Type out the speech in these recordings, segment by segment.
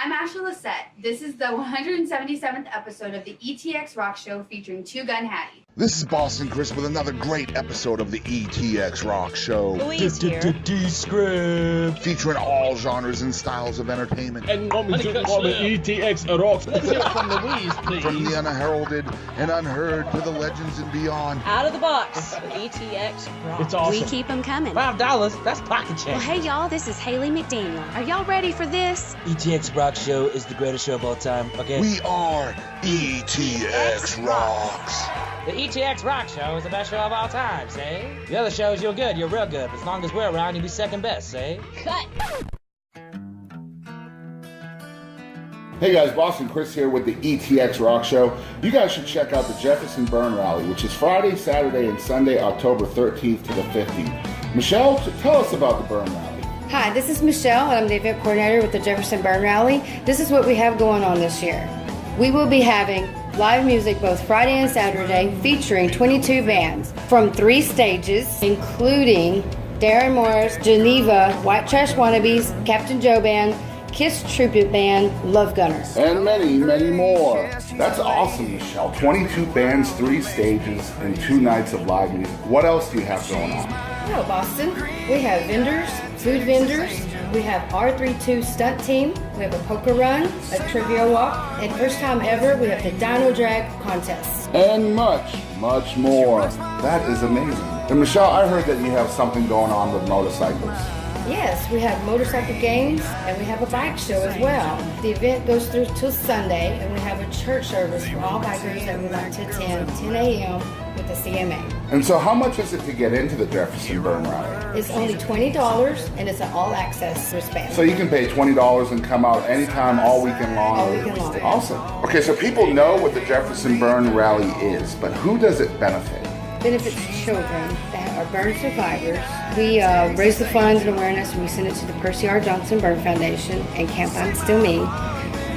I'm Ashley Lissette. This is the 177th episode of the ETX ROCKS Show featuring Two Gun Hattie. This is Boston Chris with another great episode of the ETX ROCKS Show. Louise here. Descript. Featuring all genres and styles of entertainment. And coming to the ETX ROCKS. Let's hear it from Louise, please. From the unheralded and unheard to the legends and beyond. Out of the box with ETX ROCKS. It's awesome. We keep them coming. $5, that's pocket change. Well, hey, y'all, this is Haley McDaniel. Are y'all ready for this? ETX ROCKS Show is the greatest show of all time, okay? We are ETX ROCKS. The ETX ROCKS Show is the best show of all time, say? The other shows, you're good, you're real good. But as long as we're around, you'll be second best, say? Cut. Hey guys, Boston Chris here with the ETX ROCKS Show. You guys should check out the Jefferson Burn Rally, which is Friday, Saturday, and Sunday, October 13th to the 15th. Michelle, tell us about the Burn Rally. Hi, this is Michelle, and I'm the event coordinator with the Jefferson Burn Rally. This is what we have going on this year. We will be having live music both Friday and Saturday featuring 22 bands from 3 stages, including Darren Morris, Geneva, White Trash Wannabes, Captain Joe Band, Kiss Tribute Band, Love Gunners. And many, many more. That's awesome, Michelle. 22 bands, 3 stages, and 2 nights of live music. What else do you have going on? Hello, Boston. We have vendors, food vendors. We have R32 stunt team. We have a poker run, a trivia walk, and first time ever, we have the Dino Drag contest. And much, much more. That is amazing. And Michelle, I heard that you have something going on with motorcycles. Yes, we have motorcycle games and we have a bike show as well. The event goes through till Sunday, and we have a church service for all bikers that would like to attend 10 a.m. with the CMA. And so how much is it to get into the Jefferson Burn Rally? It's only $20 and it's an all-access wristband. So you can pay $20 and come out anytime, all weekend long? All weekend long. Awesome. Okay, so people know what the Jefferson Burn Rally is, but who does it benefit? Benefits children that are burn survivors. We raise the funds and awareness, and we send it to the Percy R. Johnson Burn Foundation and Camp I'm Still Me.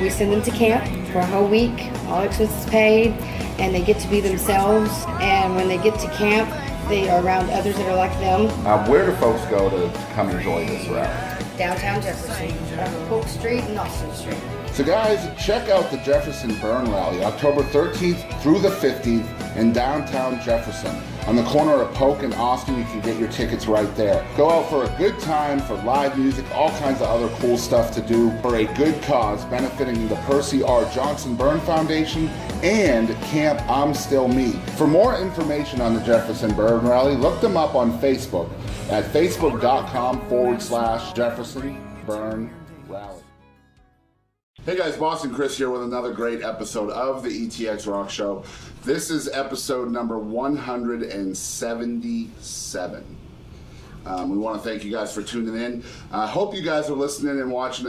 We send them to camp for a whole week, all expenses paid, and they get to be themselves. And when they get to camp, they are around others that are like them. Where do folks go to come enjoy this rally? Downtown Jefferson, over Polk Street and Austin Street. So guys, check out the Jefferson Burn Rally, October 13th through the 15th in downtown Jefferson. On the corner of Polk and Austin, you can get your tickets right there. Go out for a good time, for live music, all kinds of other cool stuff to do for a good cause benefiting the Percy R. Johnson Burn Foundation and Camp I'm Still Me. For more information on the Jefferson Burn Rally, look them up on Facebook at facebook.com/Jefferson Burn Rally. Hey guys, Boston Chris here with another great episode of the ETX ROCKS Show. This is episode number 177. We want to thank you guys for tuning in. I hope you guys are listening and watching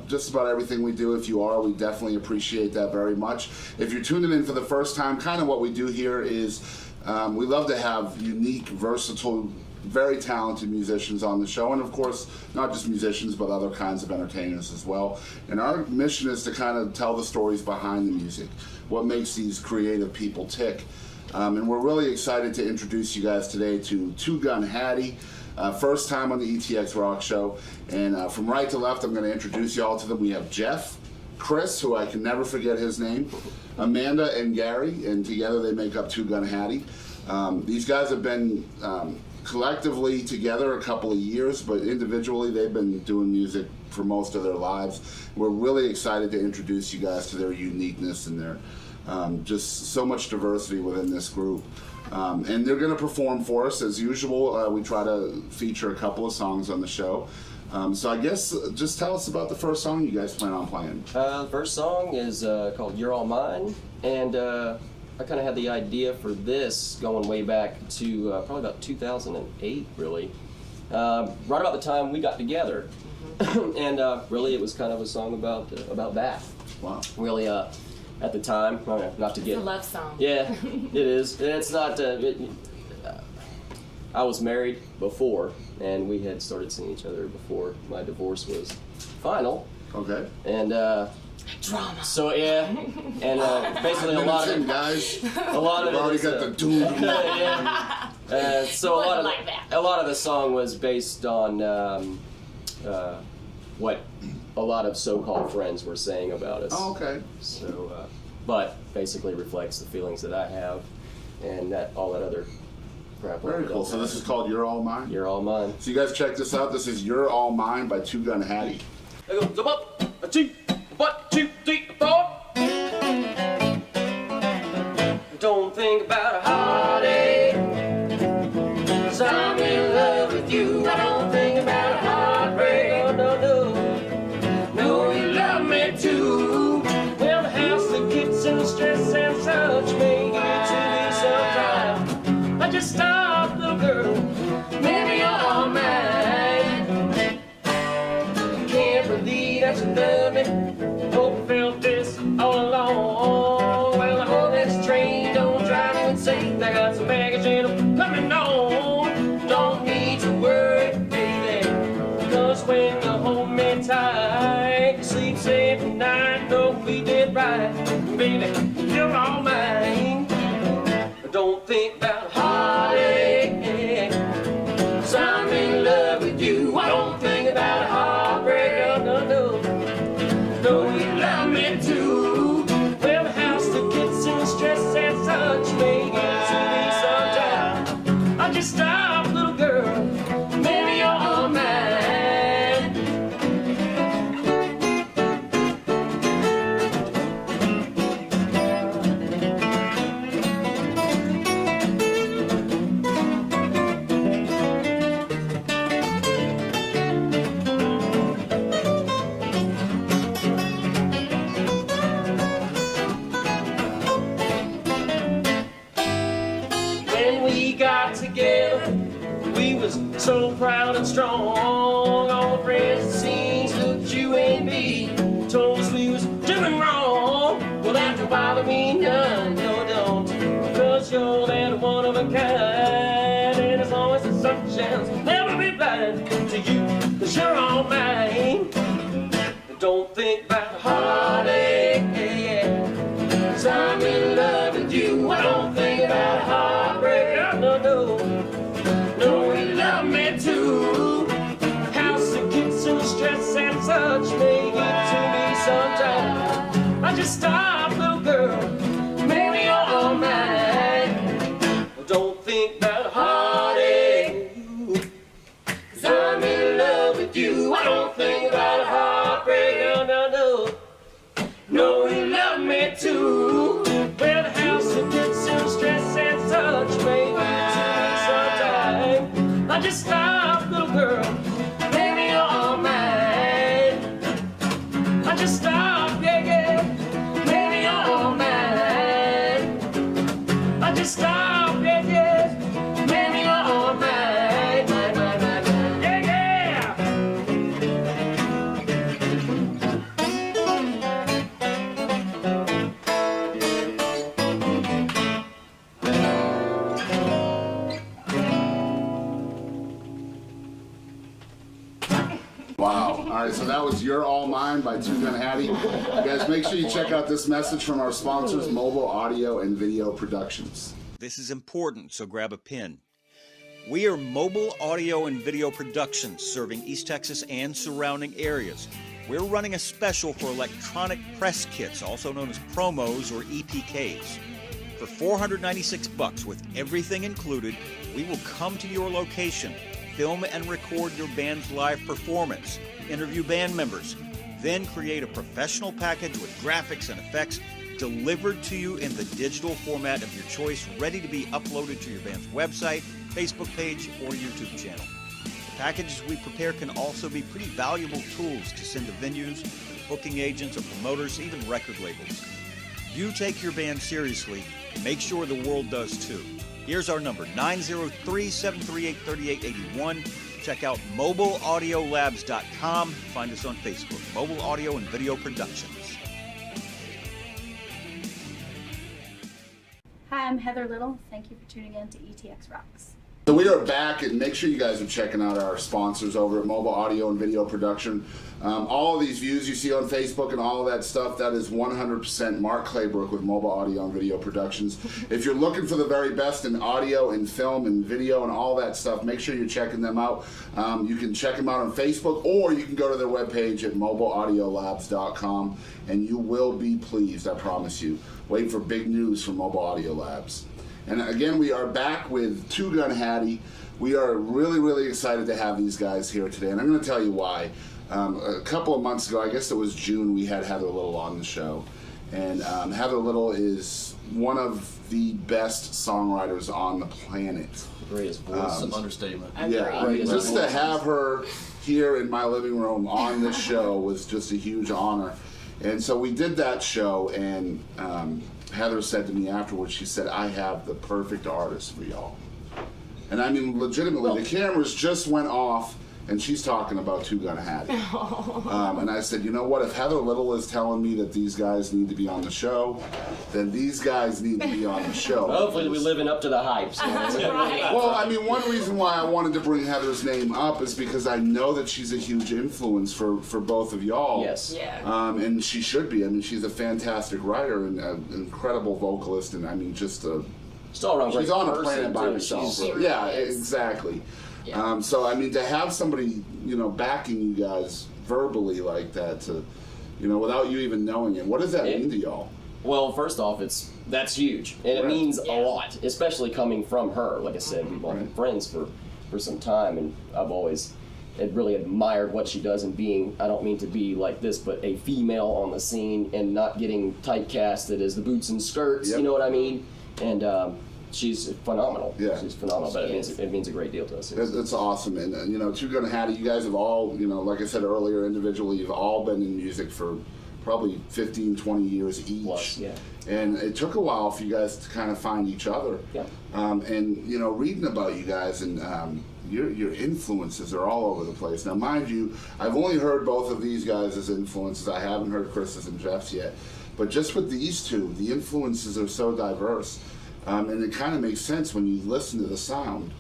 just about everything we do. If you are, we definitely appreciate that very much. If you're tuning in for the first time, kind of what we do here is we love to have unique, versatile, very talented musicians on the show, and of course not just musicians but other kinds of entertainers as well. And our mission is to kind of tell the stories behind the music, what makes these creative people tick. And we're really excited to introduce you guys today to Two Gun Hattie, first time on the ETX ROCKS Show. And from right to left, I'm going to introduce you all to them. We have Geoff, Chris, who I can never forget his name, Amanda, and Garry, and together they make up Two Gun Hattie. These guys have been collectively together a couple of years, but individually they've been doing music for most of their lives. We're really excited to introduce you guys to their uniqueness and their just so much diversity within this group. And they're going to perform for us as usual. We try to feature a couple of songs on the show. So I guess just tell us about the first song you guys plan on playing. The first song is called You're All Mine, and I kind of had the idea for this going way back to probably about 2008, really. Right about the time we got together. And really it was kind of a song about that. Wow. Really, at the time, not to get... It's a love song. Yeah, it is. It's not... I was married before, and we had started seeing each other before my divorce was final. Okay. And Drama. so yeah, and basically a lot of guys. A lot of We've already it is, got the doom. yeah. So a lot of the song was based on what a lot of so-called friends were saying about us. Oh, okay. So, but basically reflects the feelings that I have, and that all that other crap. Very cool. So this is called You're All Mine? You're All Mine. So you guys check this out. This is You're All Mine by Two Gun Hattie. I go, so 1, 2, 1, 2, 3, 4. Don't think about a heartache, 'cause I'm in love with you. I don't think about a heartbreak. Oh, no, no. No, you love me too. Well, the house, the kitchen, the stress and such make it to me sometime. I just stop, little girl. Maybe you're all mine. Can't believe that you love me. Hope you felt this all along. Well, I hope this train don't drive you insane. I got some baggage and I'm coming on. Don't need to worry, baby, 'cause when you hold me tight, you sleep safe at night. Know we did right, baby. You're all mine. Don't think about heartache, 'cause I'm in love with you. I don't think about heartbreak. Oh, no, no. No, you love me too. Well, the house, the kids, and the stress and such make it to me sometime. I just stop, little girl. Maybe you're all mine. When we got together, we was so proud and strong. All the friends and scenes looked at you and me, told us we was doing wrong. Well, that don't bother me none, no, don't, 'cause you're that one of a kind. And as long as the sun shines, I'll never be blind to you, 'cause you're all mine. Don't think about heartache, 'cause I'm in love with you. I don't think about heartbreak. No, no. No, you love me too. House and kids and stress and such make it to me sometime. I just stop, little girl. Maybe you're all mine. Don't think about heartache, 'cause I'm in love with you. I don't think about heartbreak. No, no, no. No, you love me too. Well, the house and kids and stress and such make it to me sometime. I just stop, little girl. Maybe you're all mine. I just stop, yeah, yeah. Maybe you're all mine. I just stop, yeah, yeah. Maybe you're all mine. Mine, mine, mine, mine. Yeah, yeah. Wow. All right, so that was You're All Mine by Two Gun Hattie. You guys, make sure you check out this message from our sponsors, Mobile Audio and Video Productions. This is important, so grab a pen. We are Mobile Audio and Video Productions, serving East Texas and surrounding areas. We're running a special for electronic press kits, also known as promos or EPKs. For $496 with everything included, we will come to your location, film and record your band's live performance, interview band members, then create a professional package with graphics and effects delivered to you in the digital format of your choice, ready to be uploaded to your band's website, Facebook page, or YouTube channel. The packages we prepare can also be pretty valuable tools to send to venues, booking agents, or promoters, even record labels. You take your band seriously, make sure the world does too. Here's our number, 903-738-3881. Check out mobileaudiolabs.com. Find us on Facebook, Mobile Audio and Video Productions. Hi, I'm Heather Little. Thank you for tuning in to ETX Rocks. So we are back, and make sure you guys are checking out our sponsors over at Mobile Audio and Video Production. All of these views you see on Facebook and all of that stuff, that is 100% Mark Claybrook with Mobile Audio and Video Productions. If you're looking for the very best in audio and film and video and all that stuff, make sure you're checking them out. You can check them out on Facebook, or you can go to their webpage at mobileaudiolabs.com, and you will be pleased, I promise you. Wait for big news from Mobile Audio Labs. And again, we are back with Two Gun Hattie. We are really, really excited to have these guys here today, and I'm going to tell you why. A couple of months ago, I guess it was June, we had Heather Little on the show. And Heather Little is one of the best songwriters on the planet. Greatest voice. An understatement. Yeah, I mean, just to have her here in my living room on this show was just a huge honor. And so we did that show, and Heather said to me afterwards, she said, I have the perfect artist for y'all. And I mean, legitimately, the cameras just went off, and she's talking about Two Gun Hattie. And I said, you know what, if Heather Little is telling me that these guys need to be on the show, then these guys need to be on the show. Hopefully we're living up to the hype. So. Well, I mean, one reason why I wanted to bring Heather's name up is because I know that she's a huge influence for both of y'all. Yes. Yeah. And she should be. I mean, she's a fantastic writer and an incredible vocalist, and I mean, just a... She's all around She's on a person, planet by too. herself. She really Yeah, is. exactly. Yeah. So I mean, to have somebody, you know, backing you guys verbally like that, to, you know, without you even knowing it, what does that mean to y'all? Well, first off, that's huge, and it means a Yeah. lot, especially coming from her. Like I said, we've been friends for some time, and I've always really admired what she does, and being, I don't mean to be like this, but a female on the scene and not getting typecasted as the boots and skirts. Yep. You know what I mean? And she's phenomenal. Yeah. She's phenomenal, but it means a great deal to us. It's awesome, and you know, Two Gun Hattie, you guys have all, you know, like I said earlier, individually, you've all been in music for probably 15, 20 years each. Plus, yeah. And it took a while for you guys to kind of find each other. Yeah. And you know, reading about you guys and your influences are all over the place. Now, mind you, I've only heard both of these guys as influences. I haven't heard Chris's and Geoff's yet. But just with these two, the influences are so diverse. And it kind of makes sense when you listen to the sound.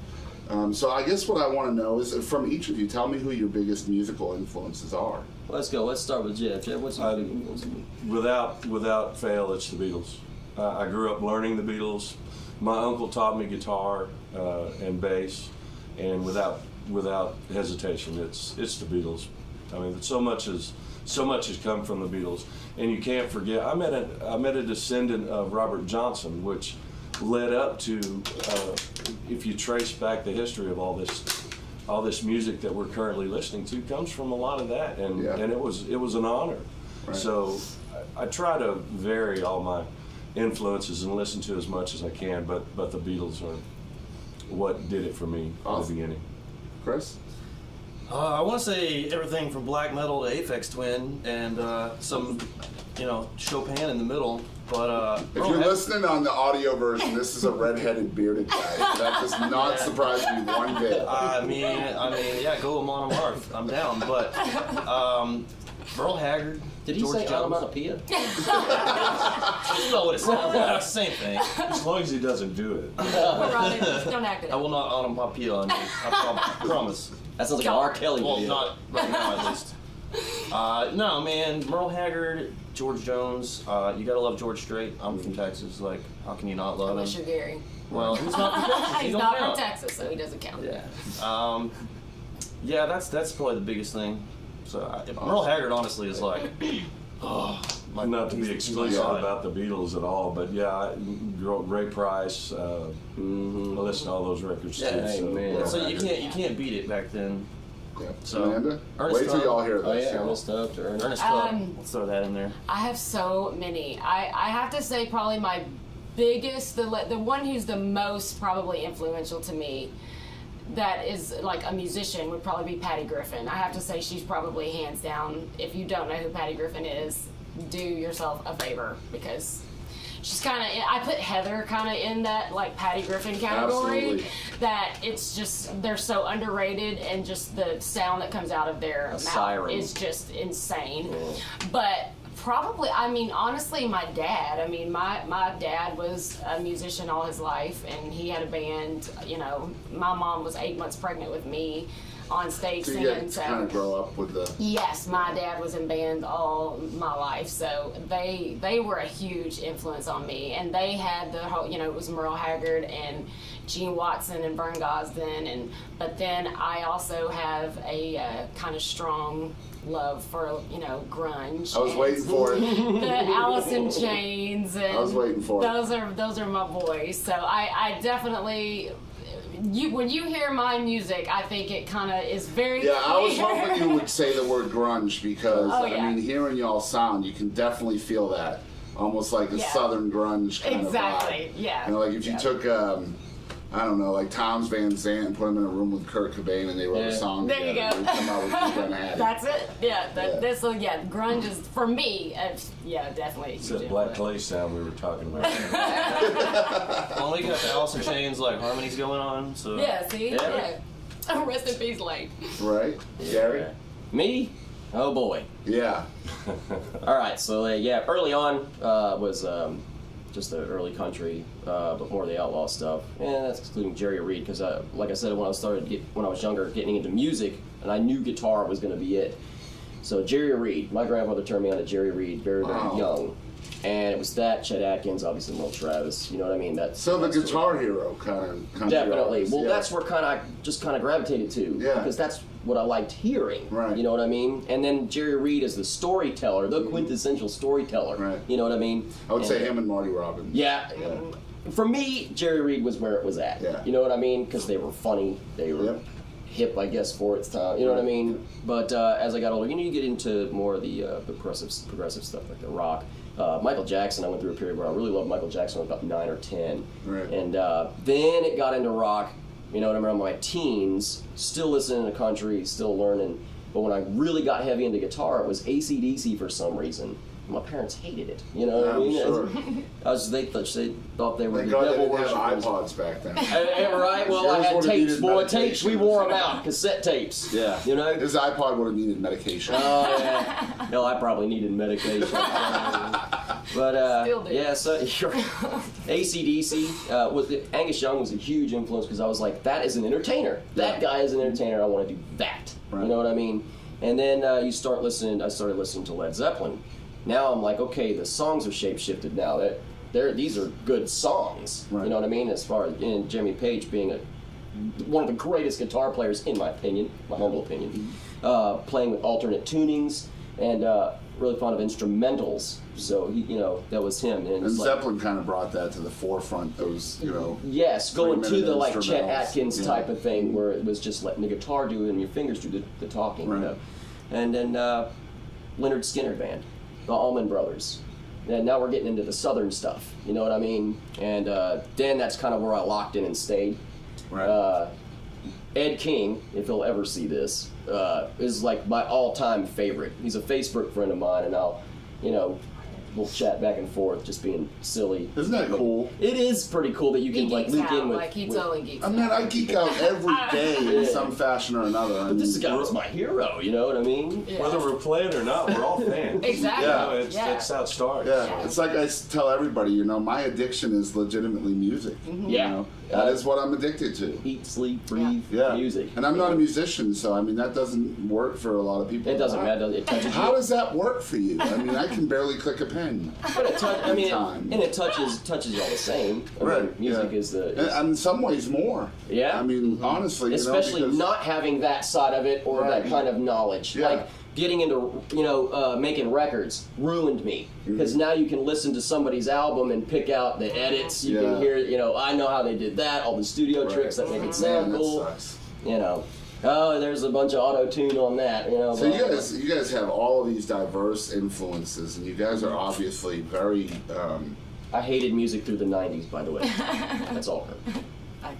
So I guess what I want to know is, from each of you, tell me who your biggest musical influences are. Let's go. Let's start with Geoff. Geoff, what's your big influence? Without fail, it's the Beatles. I grew up learning the Beatles. My uncle taught me guitar and bass, and without hesitation, it's the Beatles. I mean, so much has come from the Beatles, and you can't forget. I met a descendant of Robert Johnson, which led up to, if you trace back the history of all this music that we're currently listening to, comes from a lot of that, and it was an honor. Right. So I try to vary all my influences and listen to as much as I can, but the Beatles are what did it for me at the beginning. Chris? I want to say everything from black metal to Aphex Twin and some, Chopin in the middle. But if you're listening on the audio version, this is a red-headed bearded guy. That does not surprise me one bit. I mean, yeah, go Amon Amarth. I'm down. But Merle Haggard. Did he George say Jones. onomatopoeia? You know what it sounds like. It's the same thing. As long as he doesn't do it. Don't act it I will not onomatopoeia on you. I promise. That sounds like an R. Kelly Well, video. not right now, at least. No, man. Merle Haggard, George Jones. You gotta love George Strait. I'm from Texas. Like, how can you not love Unless him? you're Gary. Well, he's not from Texas. He He's don't not count. from Texas, so he doesn't count. Yeah. Yeah, that's probably the biggest thing. So Merle Haggard, honestly, is like, Not to be exclusive about the Beatles at all, but yeah, Ray Price, I listened to all those records too. Yeah, so, man. So you can't beat it back then. Yeah. So, Amanda? Ernest Wait till Tubb. y'all hear Oh this. yeah, y'all. Ernest Tubb to Ernest. Ernest Tubb. Let's throw that in there. I have so many. I have to say probably my biggest, the one who's the most probably influential to me, that is like a musician, would probably be Patty Griffin. I have to say she's probably hands down. If you don't know who Patty Griffin is, do yourself a favor, because she's kind of, I put Heather kind of in that like Patty Griffin category. Absolutely. That it's just, they're so underrated, and just the sound that comes out of their mouth siren. is just insane. But Probably, I mean, honestly, my dad. I mean, my dad was a musician all his life, and he had a band. You know, my mom was 8 months pregnant with me on stage So singing. you get to kind of grow up with the... Yes, my dad was in band all my life, so they were a huge influence on me, and they had the whole, you know, it was Merle Haggard and Gene Watson and Vern Gosdin, but then I also have a kind of strong love for, you know, grunge. I was waiting for it. The Alice in Chains, and I was waiting for it. Those are my boys. So I definitely. When you hear my music, I think it kind of is very clear. I was hoping you would say the word grunge because, I mean, hearing y'all sound, you can definitely feel that. Almost like a southern grunge kind of vibe. Yeah. You know, like if you took, I don't know, like Tom's Van Zandt and put him in a room with Kurt Cobain and they wrote a song There you together. go. They'd come out with Two Gun Hattie. That's it. Grunge is, for me, definitely. It's that black clay sound we were talking about. Well, we got the Alice in Chains like harmonies going on. So Yeah, see? Yeah. Rest in peace, Lane. Right? Garry? Me? Oh boy. Yeah. All right, so early on was just the early country, but more of the outlaw stuff, and that's including Jerry Reed. Because, like I said, when I was younger, getting into music, and I knew guitar was going to be it. So Jerry Reed, my grandfather turned me on to Jerry Reed very, very young, and it was that Chet Atkins, obviously Merle Travis. You know what I mean? So the Guitar Hero kind of definitely. Well, that's where I just gravitated to. Yeah. Because that's what I liked hearing. Right. You know what I mean? And then Jerry Reed is the storyteller, the quintessential storyteller. Right. You know what I mean? I would say him and Marty Robbins. Yeah. For me, Jerry Reed was where it was at. Yeah. You know what I mean? Because they were funny. They were hip, I guess, for its time. You know what I mean? But as I got older, you get into more of the progressive stuff, like the rock. Michael Jackson, I went through a period where I really loved Michael Jackson when I was about 9 or 10. Right. And then it got into rock. You know what I mean? My teens, still listening to country, still learning. But when I really got heavy into guitar, it was AC/DC for some reason. My parents hated it. You know what I mean? Sure. They thought they were the God devil they didn't have worshippers. iPods back then. Right? Well, I had tapes, boy. Tapes, we wore them out. Cassette tapes. Yeah. You know? His iPod would have needed medication. Oh, yeah. Hell, I probably needed medication. But, Still do. yeah, so AC/DC, Angus Young was a huge influence because I was like, that is an entertainer. That guy is an entertainer. I want to do that. Right. You know what I mean? And then I started listening to Led Zeppelin. Now I'm like, okay, the songs are shape-shifted now. These are good songs. Right. You know what I mean? As far as Jimmy Page being one of the greatest guitar players, in my opinion, my humble opinion, playing with alternate tunings and really fond of instrumentals. So that was him. And Zeppelin kind of brought that to the forefront. Those, yes, going to the like Chet instrumentals. Atkins type of thing, where it was just letting the guitar do it and your fingers do the talking. Right. You know? And then Leonard Skinner Band, the Allman Brothers. And now we're getting into the southern stuff. You know what I mean? And then that's kind of where I locked in and stayed. Right. Ed King, if he'll ever see this, is like my all-time favorite. He's a Facebook friend of mine, and we'll chat back and forth, just being silly. Isn't that cool? It is pretty cool that you can link in with. Like he totally geeks out. I mean, I geek out every day in some fashion or another. But this guy was my hero. You know what I mean? Yeah. Whether we're playing or not, we're all fans. Exactly. That's how it starts. Yeah, it's like I tell everybody, my addiction is legitimately music. Yeah. That is what I'm addicted to. Eat, sleep, breathe, Yeah. music. And I'm not a musician, so I mean that doesn't work for a lot of people. It doesn't matter. It touches How you. does that work for you? I mean, I can barely click a pen. But it Time. and it touches you all the same. I mean, music is the. And in some ways more. Yeah. I mean, honestly, Especially because, not having that side of it or that kind of knowledge. Yeah. Like getting into making records ruined me because now you can listen to somebody's album and pick out the edits. You can hear, I know how they did that, all the studio tricks that make it sound cool. That sucks. Oh, there's a bunch of auto-tune on that. So you guys have all of these diverse influences, and you guys are obviously very. I hated music through the '90s, by the way. That's all.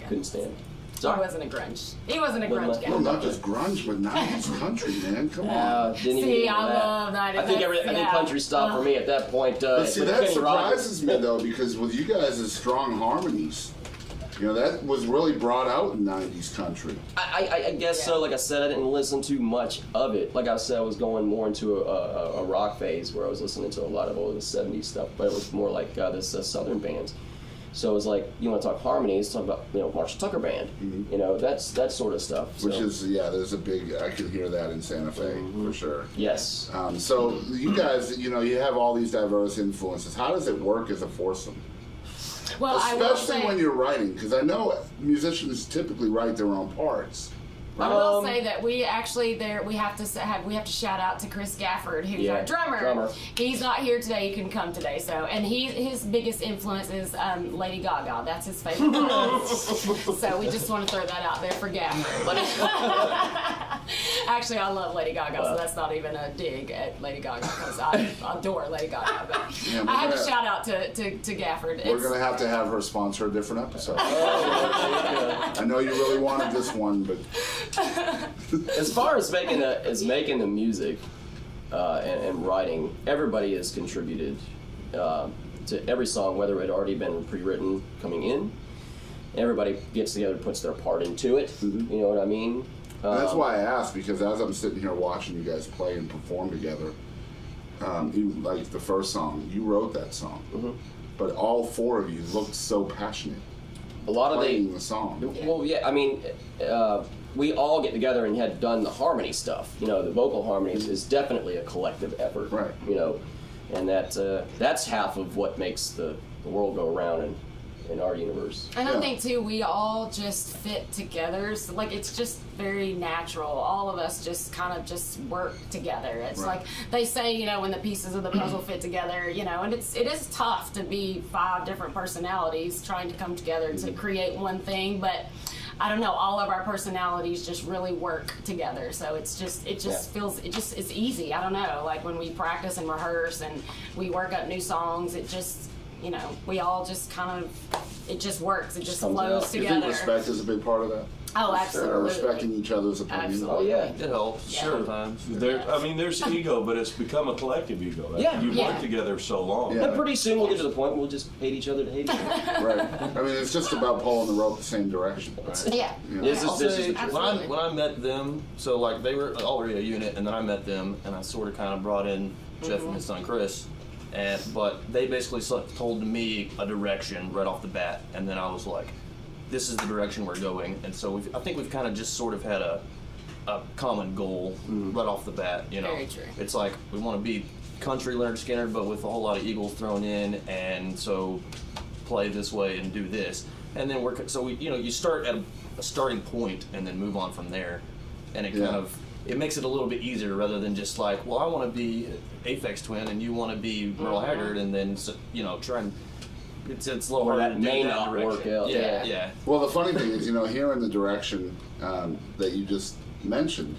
Couldn't stand it. He wasn't a grunge. He wasn't a grunge guy. Well, not just grunge, but 90s country, man. Come on. See, I love 90s. I think country stopped for me at that point. But see, that Kenny Rogers. surprises me though, because with you guys' strong harmonies, You know, that was really brought out in 90s country. I guess so. Like I said, I didn't listen to much of it. Like I said, I was going more into a rock phase where I was listening to a lot of all the 70s stuff, but it was more like this Southern bands. So it was like, you want to talk harmonies, talk about, Marshall Tucker Band. You know, that sort of stuff. Which is, there's a big, I can hear that in Santa Fe, for sure. Yes. So you guys, you have all these diverse influences. How does it work as a foursome? Well, especially when you're writing, because I know musicians typically write their own parts. I will say that we actually we have to shout out to Chris Gafford, who's our drummer. He's not here today. He couldn't come today. So, and his biggest influence is Lady Gaga. That's his favorite. So we just want to throw that out there for Gafford. Actually, I love Lady Gaga, so that's not even a dig at Lady Gaga because I adore Lady Gaga. But I have to shout out to Gafford. We're going to have her sponsor a different episode. I know you really wanted this one, but. As far as making the music and writing, everybody has contributed to every song, whether it had already been pre-written coming in. Everybody gets together, puts their part into it. You know what I mean? And that's why I asked, because as I'm sitting here watching you guys play and perform together, even like the first song, you wrote that song, but all four of you looked so passionate. A lot of the song. Well, yeah, I mean. We all get together and had done the harmony stuff. The vocal harmonies is definitely a collective effort. Right. And that's half of what makes the world go around in our universe. And I think too, we all just fit together. So like it's just very natural. All of us just kind of just work together. It's like they say, when the pieces of the puzzle fit together, and it is tough to be 5 different personalities trying to come together to create one thing, but I don't know, all of our personalities just really work together. So it feels, it's easy. I don't know, like when we practice and rehearse and we work up new songs, it just, we all just kind of, it just works. It just flows together. You think respect is a big part of that? Oh, absolutely. Respecting each other's opinions. Absolutely. Oh, yeah. It helps. Yeah. Sometimes. There's ego, but it's become a collective ego. You've worked together so long. And pretty soon we'll get to the point we'll just hate each other to hate each other. Right. I mean, it's just about pulling the rope the same direction. Right? Yeah. This is when I met them, so like they were already a unit, and then I met them, and I sort of kind of brought in Geoff and his son Chris, but they basically told me a direction right off the bat, and then I was like, this is the direction we're going. And so I think we've kind of just sort of had a common goal right off the bat. Very true. It's like we want to be country Leonard Skinner, but with a whole lot of Eagles thrown in, and so play this way and do this, and then you start at a starting point and then move on from there, and it kind of it makes it a little bit easier rather than just like, well, I want to be Aphex Twin and you want to be Merle Haggard, and then try and it's a little harder to do that work out. Yeah. Well, the funny thing is, hearing the direction that you just mentioned,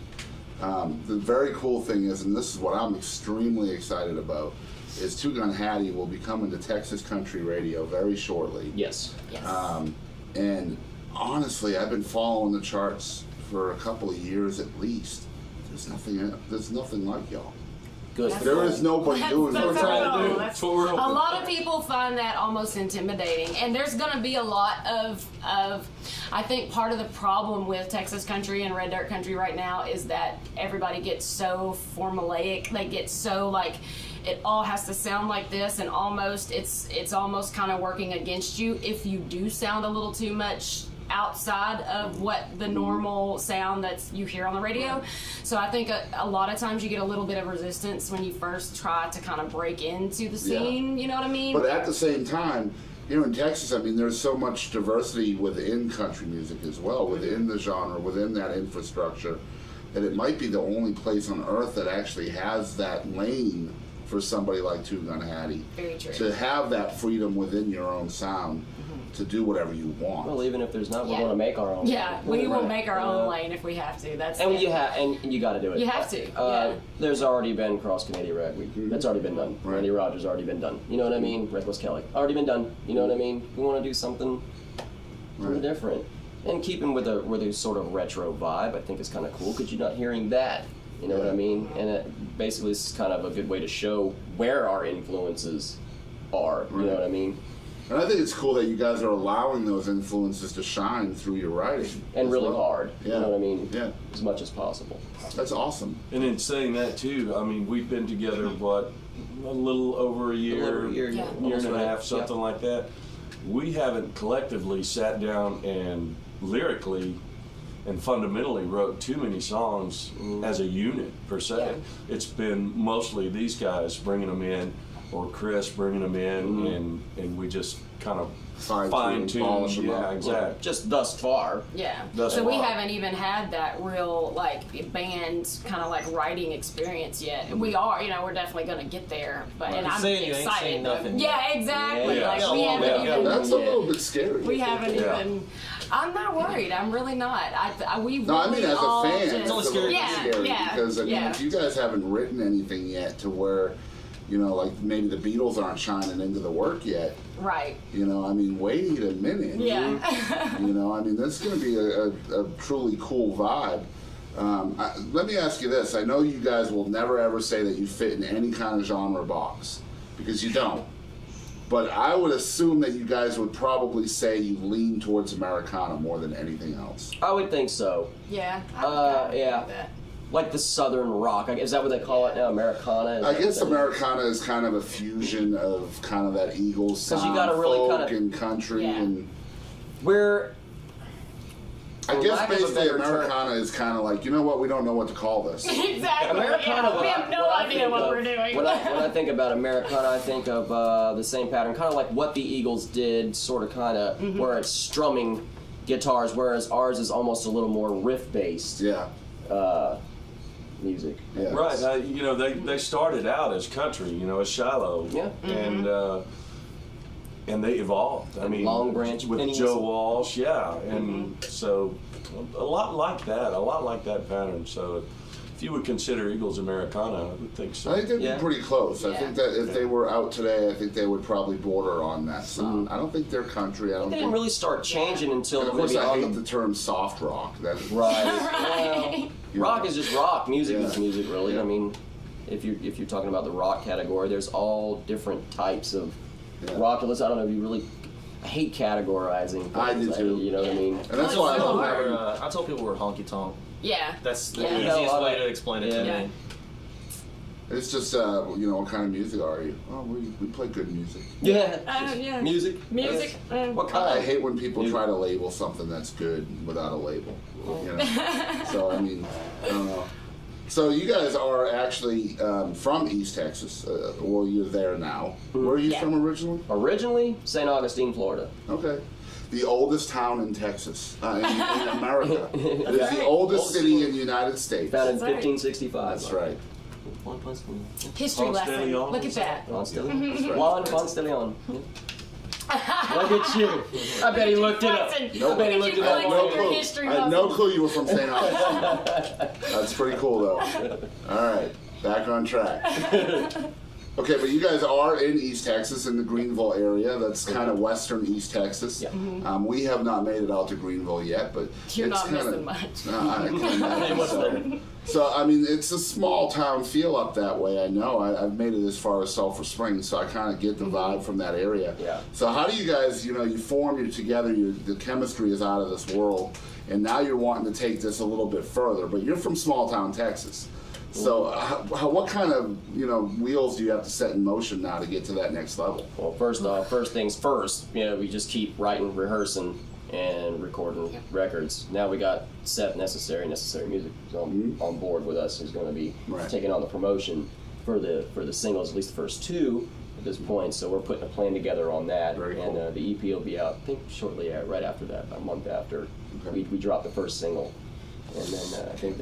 the very cool thing is, and this is what I'm extremely excited about, is Two Gun Hattie will be coming to Texas country radio very shortly. Yes. And honestly, I've been following the charts for a couple of years at least. There's nothing like y'all. Good. There is nobody doing what we're trying to do. That's a lot of people find that almost intimidating, and there's going to be a lot of I think part of the problem with Texas country and red dirt country right now is that everybody gets so formulaic. They get so like it all has to sound like this, and it's almost kind of working against you if you do sound a little too much outside of what the normal sound that you hear on the radio. So I think a lot of times you get a little bit of resistance when you first try to kind of break into the scene, you know what I mean? But at the same time, in Texas, I mean, there's so much diversity within country music as well, within the genre, within that infrastructure, that it might be the only place on earth that actually has that lane for somebody like Two Gun Hattie. Very true. To have that freedom within your own sound. To do whatever you want. Well, even if there's not, we're going to make our own. Yeah, we will make our own lane if we have to. And you got to do it. You have to. There's already been Cross Canadian Rag Week. That's already been done. Randy Rogers already been done. You know what I mean? Reckless Kelly already been done. You know what I mean? We want to do something different, and keeping with a sort of retro vibe. I think is kind of cool because you're not hearing that. You know what I mean? And it basically is kind of a good way to show where our influences are. You know what I mean? And I think it's cool that you guys are allowing those influences to shine through your writing. And really well. hard. Yeah. You know what I mean? Yeah. As much as possible. That's awesome. And in saying that too, I mean, we've been together, what, a little over a year, year and a half, something like that. We haven't collectively sat down and lyrically and fundamentally wrote too many songs as a unit per se. Yeah. It's been mostly these guys bringing them in, or Chris bringing them in, and we just kind of fine-tune. Polish them Yeah, up. exactly. Just thus far. Yeah. Thus So we far. haven't even had that real like band kind of like writing experience yet. We are, you know, we're definitely gonna get there. But and You're I'm saying you ain't excited. saying nothing Yeah, exactly. Yeah. Like Yeah. we Yeah. haven't Yeah. even. That's a little bit scary. We haven't Yeah. even. I'm not worried. I'm really not. We No, I mean really as a all fan, just- it's a little bit Yeah, scary yeah, because I mean, yeah. if you guys haven't written anything yet to where, you know, like maybe the Beatles aren't shining into the work yet. Right. You know, I mean, wait a minute. Yeah. You know, I mean, that's going to be a truly cool vibe. Let me ask you this. I know you guys will never ever say that you fit in any kind of genre box because you don't. But I would assume that you guys would probably say you lean towards Americana more than anything else. I would think so. Yeah. Yeah. Like the Southern rock. Is that what they call it now? Americana? Is I that guess what they- Americana is kind of a fusion of kind of that Eagles sound, you gotta really folk kinda- and country, Yeah. and We're. I for guess lack of a basically better term- Americana is kind of like, you know what, we don't know what to call this. Exactly. Americana, Yeah. We have no what I idea think what of- we're doing. When I think about Americana, I think of the same pattern, kind of like what the Eagles did, sort of kind of, Mm-hmm. where it's strumming guitars, whereas ours is almost a little more riff-based Yeah. music. Yeah. Right, you know, they started out as country, you know, as Shiloh. Yeah. And they evolved. I mean, Long Branch with Pennies. Joe Walsh, yeah, and so a lot like that pattern. So if you would consider Eagles Americana, I would think so. I think they'd Yeah. be pretty close. I Yeah. think that if they were out today, I think they would probably border on that sound. I don't think they're country. I don't They think. didn't really start changing until And of course, maybe I on hate the the term soft rock. That right. Right. you Rock know. is just rock. Music is Yeah. music, really. Yeah. I mean, if you're talking about the rock category, there's all different types of Yeah. rock. Listen, I don't know if you really. I hate categorizing. I do things. too. You know what I mean? And that's why I so love hard. having. I told people we're honky tonk. Yeah. That's the Yeah. easiest Yeah. way to explain it to Yeah. me. It's just, you know, what kind of music are you? Oh, we play good music. Yeah. Yeah. Music. Music. What I kind? hate when people try to label something that's good without a label. You know? So, I mean, I don't know. So you guys are actually from East Texas. Well, you're there now. Where are you Yeah. from originally? Originally, St. Augustine, Florida. Okay. The oldest town in Texas, in America. It is the oldest city in the United States. Founded in That's right. 1565. That's right. History Ponce de lesson. Leon. Look at that. Ponce de That's Leon. right. Juan Ponce de Leon. Yeah. Look at you. I bet he looked it up. Flexing. I bet he looked it I had up. no Your clue. history I had no lesson. clue you were from St. Augustine. That's pretty cool, though. All right, back on track. Okay, but you guys are in East Texas, in the Greenville area. That's kind of western East Texas. Yeah. We have not made it out to Greenville yet, but You're it's not kinda, missing much. I can imagine. What's So. So, I mean, it's a small town feel up that way. I know. I've made it as far as Sulphur Springs, so I kind of get the vibe from that area. Yeah. So, how do you guys, you know, you form, you're together, the chemistry is out of this world, and now you're wanting to take this a little bit further, but you're from small town Texas. So, what kind of, you know, wheels do you have to set in motion now to get to that next level? Well, first off, first things first, you know, we just keep writing, rehearsing, and recording records. Now we got Seth Necessary Music who's on board with us, who's going to be Right. taking on the promotion for the singles, at least the first two at this point. So we're putting a plan together on that, Very and cool. the EP will be out, I think, shortly right after that, about a month after Okay. we drop the first single. And then I think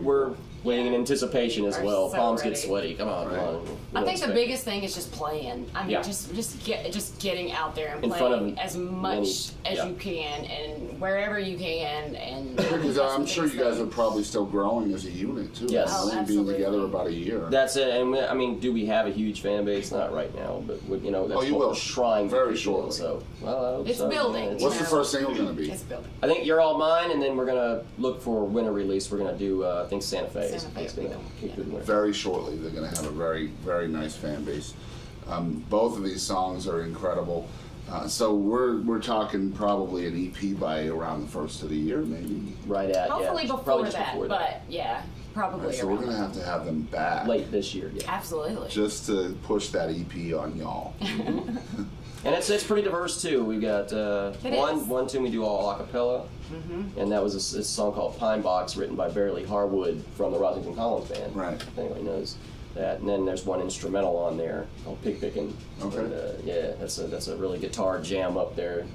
we're waiting in anticipation as Are well. so Palms ready. get sweaty. Come on, Right. come on. I think the Expect- biggest thing is just playing. I mean, Yeah. just getting out there and In front of playing as much many- as yeah. you can and wherever you can. And Because I'm that's the sure you biggest guys thing. are probably still growing as a unit, too. Yes. Oh, Only being absolutely. together about a year. That's it, and I mean, do we have a huge fan base? Not right now, but you know, that's Oh, you what will. we're trying Very to do, shortly. So, well, I hope It's so. building. Yeah, What's the know. first single going to be? It's building. I think You're All Mine, and then we're gonna look for winter release. We're gonna do, I think Santa Fe. Santa Fe is will be gonna the- keep doing winter. Very shortly, they're going to have a very, very nice fan base. Both of these songs are incredible. So we're talking probably an EP by around the first of the year, maybe. Right at Hopefully yeah. before Probably that, before but yeah, probably So we're around gonna have them back late this year. Yeah. Absolutely. just to push that EP on y'all. And it's pretty diverse too. We got one tune we do all a cappella, and that was a song called Pine Box, written by Barely Harwood from the Rosington Collins Band. Right. If anybody knows that. And then there's one instrumental on there called Pig Pickin'. Okay. And, yeah, that's a really guitar jam up there.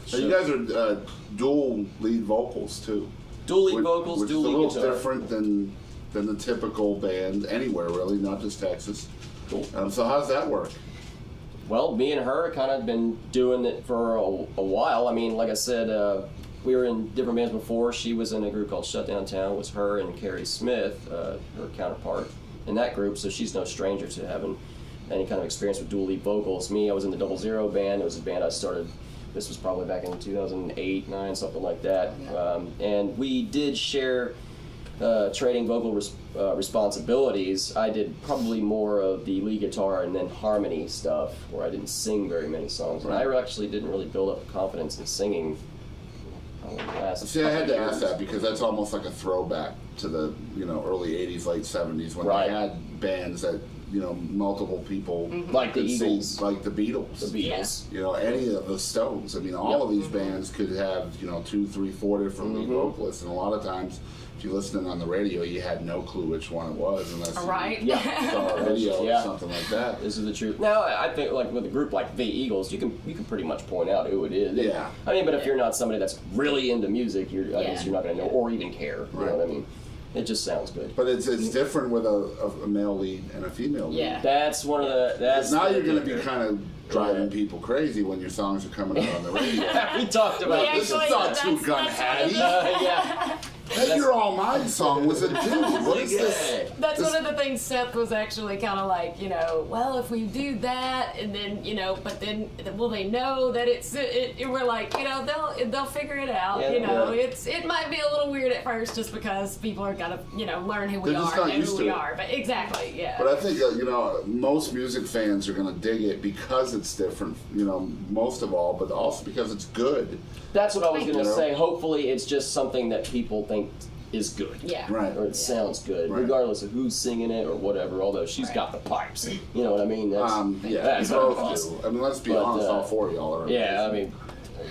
So you guys are dual lead vocals too. Dual lead vocals, which dual is a lead little guitar. different than the typical band anywhere, really, not just Texas. Cool. So how's that work? Well, me and her kind of been doing it for a while. I mean, like I said, we were in different bands before. She was in a group called Shut Down Town. It was her and Carrie Smith, her counterpart, in that group. So she's no stranger to having any kind of experience with dual lead vocals. Me, I was in the 00 band. It was a band I started. This was probably back in 2008, 9, something like that. And we did share trading vocal responsibilities. I did probably more of the lead guitar and then harmony stuff, where I didn't sing very many songs. And I actually didn't really build up confidence in singing. See, I had to ask that because that's almost like a throwback to the early '80s, late '70s when they had bands that multiple people like the could Eagles, sing, like the Beatles, any of the Stones. I mean, all of these bands could have 2, 3, 4 different lead vocalists, and a lot of times, if you listened on the radio, you had no clue which one it was unless you saw a video or something like that. This is the truth. Now, I think like with a group like the Eagles, you can pretty much point out who it is. Yeah. I mean, but if you're not somebody that's really into music, I guess you're not going to know or even care. You know what I mean? It just sounds good. But it's different with a male lead and a female lead. Yeah. That's one of the. Now you're going to be kind of driving people crazy when your songs are coming out on the radio. We talked about this. This is not Two Gun Hattie. Yeah. That You're All Mine song was a dude. What is this? That's one of the things Seth was actually kind of like, well, if we do that, and then, but then will they know that we're like, they'll figure it out. It might be a little weird at first just because people are gonna, learn who we are and who we are. But exactly, yeah. But I think most music fans are gonna dig it because it's different. Most of all, but also because it's good. That's what I was going to say. Hopefully, it's just something that people think is good. Yeah. Right. Or it sounds good, regardless of who's singing it or whatever, although she's got the pipes. You know what I mean? That's both awesome. do. I mean, let's be honest, all four of y'all are amazing. Yeah, I mean...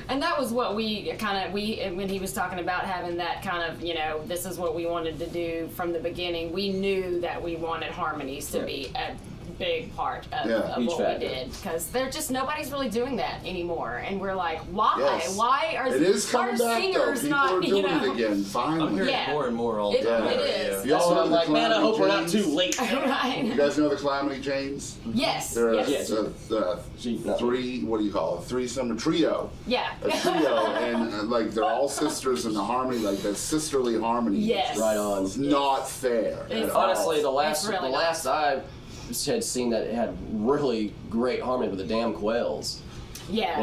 And that was what when he was talking about having that kind of, this is what we wanted to do from the beginning, we knew that we wanted harmonies to be a big part of what we did, because nobody's really doing that anymore, and we're like, why? Yes. Why are singers not? People are doing it again. Finally, I'm hearing more and more all the time. It is. You all know I'm like, man, I hope we're not too late. Right. You guys know the Calamity Janes? Yes. They're yes. three. What do you call it? Threesome, a trio. Yeah. A trio, and they're all sisters in the harmony, like that sisterly harmony. Yes. Right on. It's not fair. Honestly, the last not. I had seen that it had really great harmony with the Damn Quails. Yeah.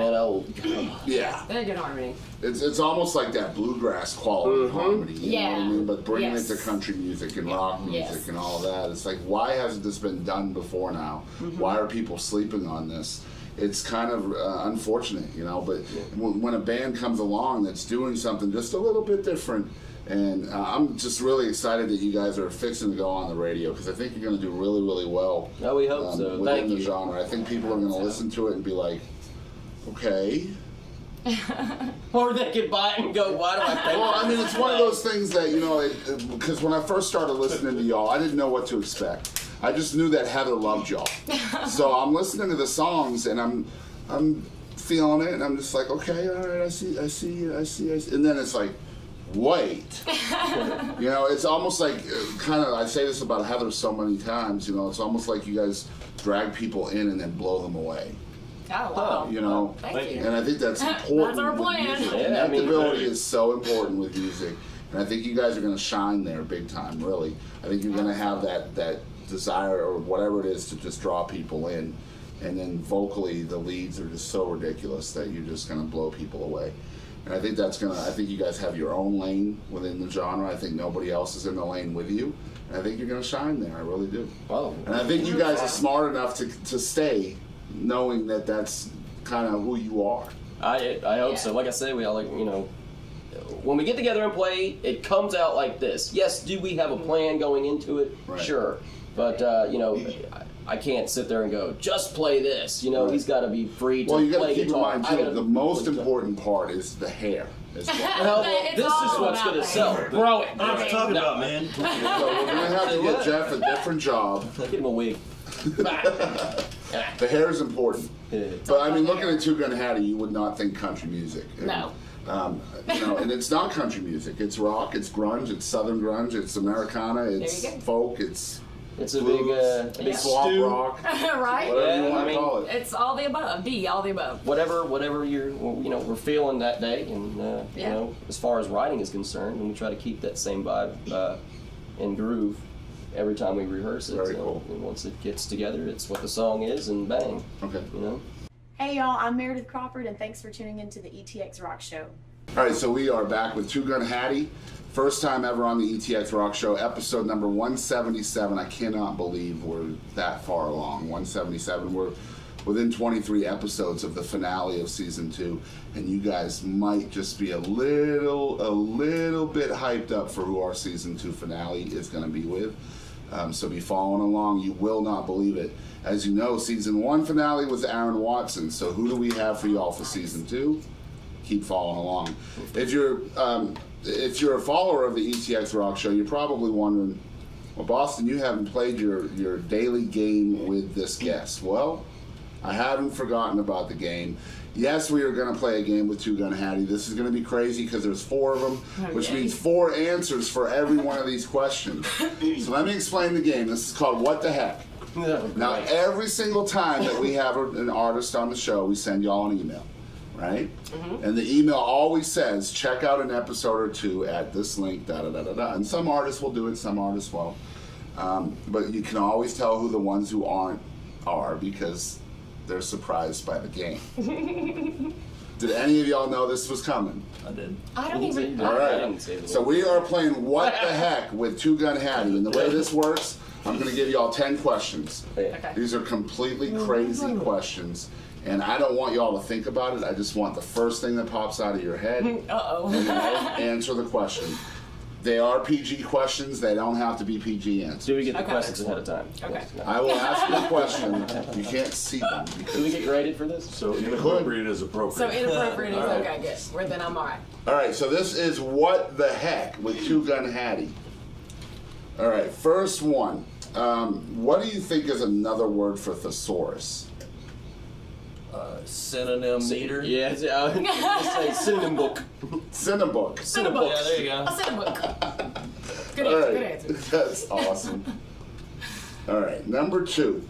Yeah. Very good harmony. It's almost like that bluegrass quality harmony. You know what I mean? But bringing it to country music and rock music and all that, it's like, why hasn't this been done before now? Why are people sleeping on this? It's kind of unfortunate, but when a band comes along that's doing something just a little bit different, and I'm just really excited that you guys are fixing to go on the radio, because I think you're going to do really, really well. Oh, we hope so. Within the genre. I think people are going to listen to it and be like, okay. Or they could buy it and go, why do I think Well, I mean, it's one of those things that, because when I first started listening to y'all, I didn't know what to expect. I just knew that Heather loved y'all. So I'm listening to the songs, and I'm feeling it, and I'm just like, okay, all right, I see. And then it's like, wait. It's almost like, I say this about Heather so many times, it's almost like you guys drag people in and then blow them away. Oh, wow. Thank you. And I think that's important. That's our plan. Connectability is so important with music. And I think you guys are going to shine there big time, really. I think you're going to have that desire or whatever it is to just draw people in. And then vocally, the leads are just so ridiculous that you're just going to blow people away. And I think I think you guys have your own lane within the genre. I think nobody else is in the lane with you. And I think you're gonna shine there, I really do. Oh. And I think you guys are smart enough to stay knowing that that's kind of who you are. I hope so. Like I said, we all when we get together and play, it comes out like this. Yes, do we have a plan going into it? Right. Sure. But, I can't sit there and go, just play this. Right. He's got to be free to Well, you got play to keep in guitar. mind too, the most important part is the hair. Well, this is what's going to sell. Grow it. What are you talking about, man? So we're gonna have to get Geoff a different job. Get him a wig. The hair is important. But I mean, looking at Two Gun Hattie, you would not think country music. No. And it's not country music. It's rock, it's grunge, it's southern grunge, it's Americana, it's folk, it's a big swamp rock, right? whatever you want to call it. It's all the above. All the above. Whatever we're feeling that day, and as far as writing is concerned, and we try to keep that same vibe and groove every time we rehearse it. Very cool. And once it gets together, it's what the song is, and bang. Okay. Hey y'all, I'm Meredith Crawford, and thanks for tuning into the ETX ROCKS Show. All right, so we are back with Two Gun Hattie. First time ever on the ETX ROCKS Show, episode number 177. I cannot believe we're that far along. 177. We're within 23 episodes of the finale of season 2, and you guys might just be a little bit hyped up for who our season 2 finale is going to be with. So be following along. You will not believe it. As you know, season 1 finale was Aaron Watson. So who do we have for y'all for season 2? Keep following along. If you're a follower of the ETX ROCKS Show, you're probably wondering, well, Boston, you haven't played your daily game with this guest. Well, I haven't forgotten about the game. Yes, we are going to play a game with Two Gun Hattie. This is going to be crazy because there's 4 of them, which means 4 answers for every one of these questions. So let me explain the game. This is called What the Heck. Now, every single time that we have an artist on the show, we send y'all an email. Right? And the email always says, check out an episode or 2 at this link, da-da-da-da-da. And some artists will do it, some artists won't. But you can always tell who the ones who aren't are because they're surprised by the game. Did any of y'all know this was coming? I did. I don't even All right. So we are playing What the Heck with Two Gun Hattie. And the way this works, I'm going to give y'all 10 questions. Okay. These are completely crazy questions. And I don't want y'all to think about it. I just want the first thing that pops out of your head. Uh-oh. And then answer the question. They are PG questions. They don't have to be PG answers. Do we get the questions ahead of time? Okay. I will ask you a question. You can't see them. Do we get graded for this? So inappropriate is appropriate. So inappropriate is okay, good. Well, then I'm all right. All right, so this is What the Heck with Two Gun Hattie. All right, first one. What do you think is another word for thesaurus? Synonym meter. Yeah, I was gonna say synonym book. Synonym book. Synonym book. Yeah, there you go. A synonym book. Good All answer, right. good answer. That's awesome. All right, number 2.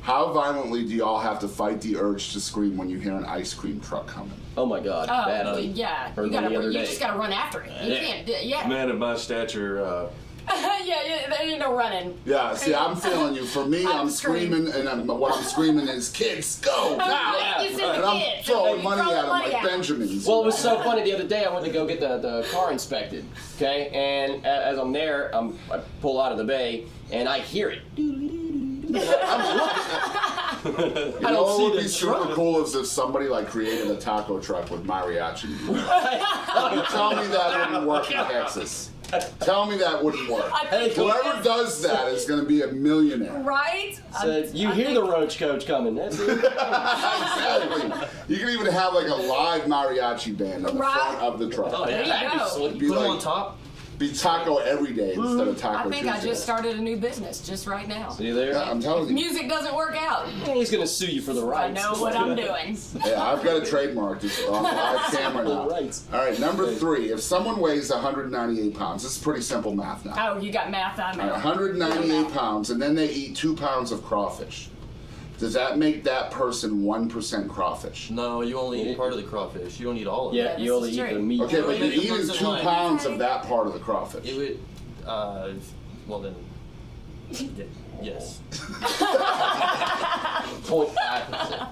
How violently do y'all have to fight the urge to scream when you hear an ice cream truck coming? Oh my God, Oh, badly. yeah. Heard You one the other day. just gotta run after it. You can't, yeah. Man of my stature, yeah, there ain't no running. Yeah, see, I'm feeling you. For me, I'm screaming, and what I'm screaming is, kids, go now! You said And the I'm kids. throwing You money throw at them money like at 'em. Benjamins. Well, it was so funny. The other day, I went to go get the car inspected. Okay, and as I'm there, I pull out of the bay, and I hear it. You know what would be super cool is if somebody like created a taco truck with mariachi. You tell me that wouldn't work in Texas. Tell me that wouldn't work. Whoever does that is going to be a millionaire. Right? So you hear the roach coach coming. That's it. Exactly. You can even have like a live mariachi band on the front of the truck. Oh, yeah. There you go. It'd be Put them like- on top. Be taco every day instead of taco I think Tuesday. I just started a new business just right now. See there? Yeah, I'm telling you. Music doesn't work out. He's gonna sue you for the I rights. know what I'm doing. Yeah, I've got a trademark on live camera now. Right. All right, number 3. If someone weighs 198 pounds, this is pretty simple math now. Oh, you got math on All right, me. 198 pounds, and then they eat 2 pounds of crawfish. Does that make that person 1% crawfish? No, you only eat part of the crawfish. You don't eat all of it. Yeah, you only eat the meat. Okay, but you're It eating comes in 2 line. pounds of that part of the crawfish. It would, well then, yes. 0.5%.